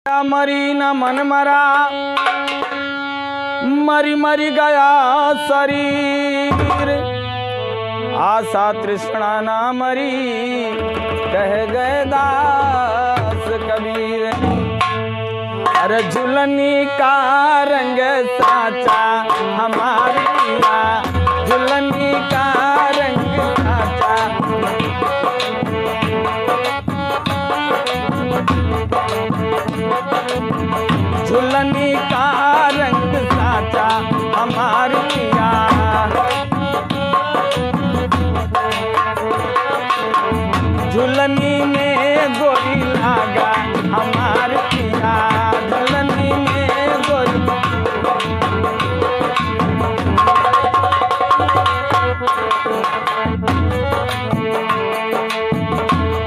मरी न मन मरा, मरी मरी गया शरीर। आशा तृष्णा ना मरी, कह गए दास कबीर। अरे झुलनी का रंग साचा हमारी पिया, झुलनी का रंग साचा। झुलनी का रंग साचा हमारी पिया, झुलनी में गोरी लागा हमारी पिया, झुलनी में गोरी।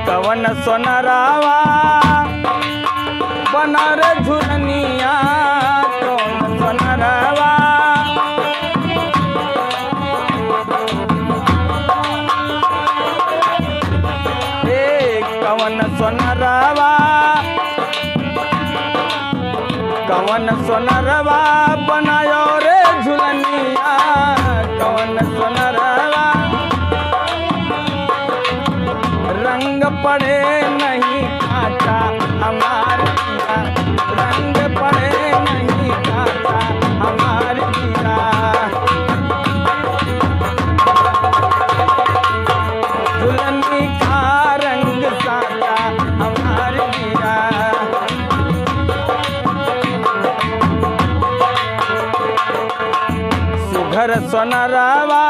कवन सोनरावा बना रे झुलनिया, कवन सोनरावा। कवन सोनरावा, कवन सोनरावा बनायो रे झुलनिया, कवन सोनरावा। रंग पड़े नहीं काटा हमारे पिया, रंग पड़े नहीं काटा हमारे पिया। झुलनी का रंग साचा हमारे पिया, सुघर सोनरावा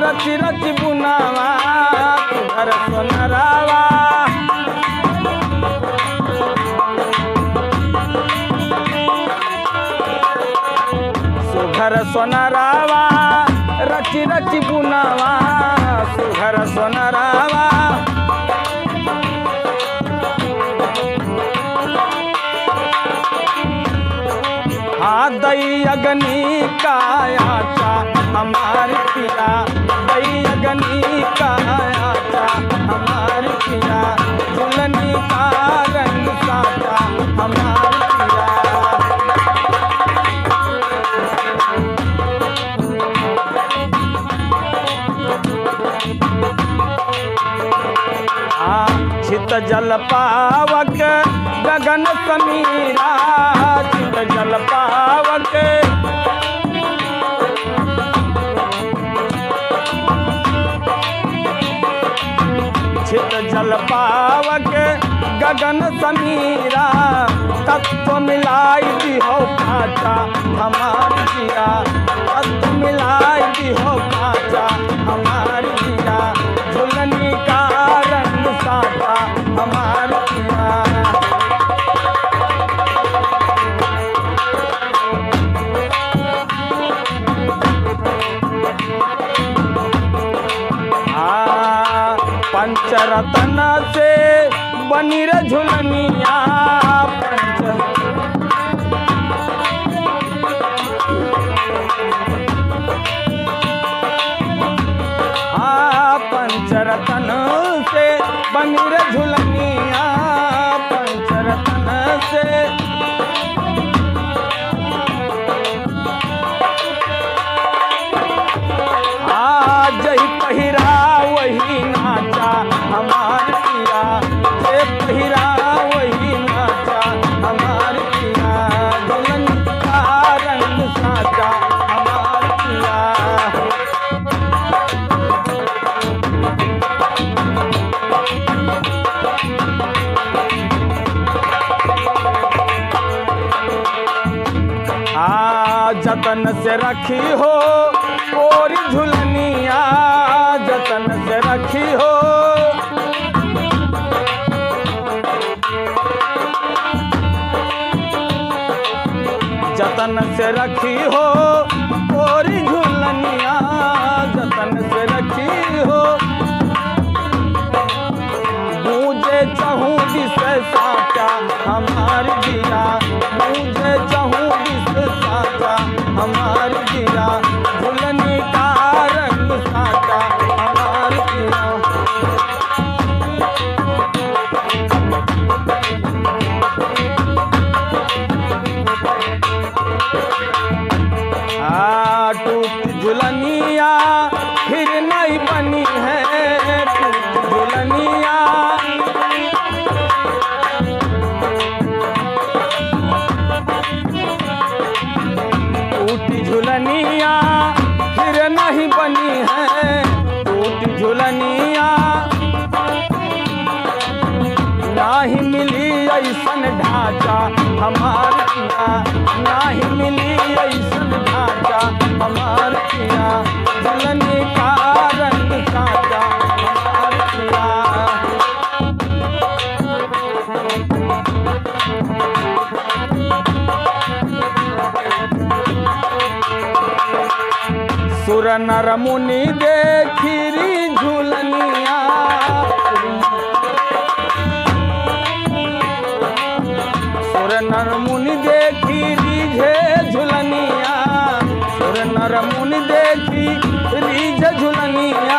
रची रची बुनावा, सुघर सोनरावा। सुघर सोनरावा रची रची बुनावा, सुघर सोनरावा। हाँ दई अग्नि का आचा हमारी पिया, दई अग्नि का आचा हमारी पिया। झुलनी का रंग साचा हमारी पिया। चित जल पावक गगन समीरा, चित जल पावक। चित जल पावक गगन समीरा, तत्व मिलाई दी हो काचा हमारी जिया, तत्व मिलाई दी हो काचा हमारी जिया। झुलनी का रंग साचा हमारी पिया। पंचरत्न से बनी रे झुलनिया, पंचरत्न से बनी रे झुलनिया, पंचरत्न से। आज ही पहिरा वही नाचा हमार पिया, जे पहिरा वही नाचा हमार पिया। झुलनी का रंग साचा हमार पिया। जतन से रखी हो कोरी झुलनिया, जतन से रखी हो। जतन से रखी हो कोरी झुलनिया, जतन से रखी हो। मुझे चाहूँ जिसे साचा हमारी जिया, मुझे चाहूँ जिसे साचा हमारी जिया। झुलनी का रंग साचा हमारी जिया। ढांचा हमार पिया नाही मिली ऐसन ढांचा हमार पिया झुलनी का रंग साचा हमार पिया। सुर नर मुनि देखी झूलनिया सुर नर मुनि देखी रीझे झुलनिया सुर नर मुनि देखी रीझ झुलनिया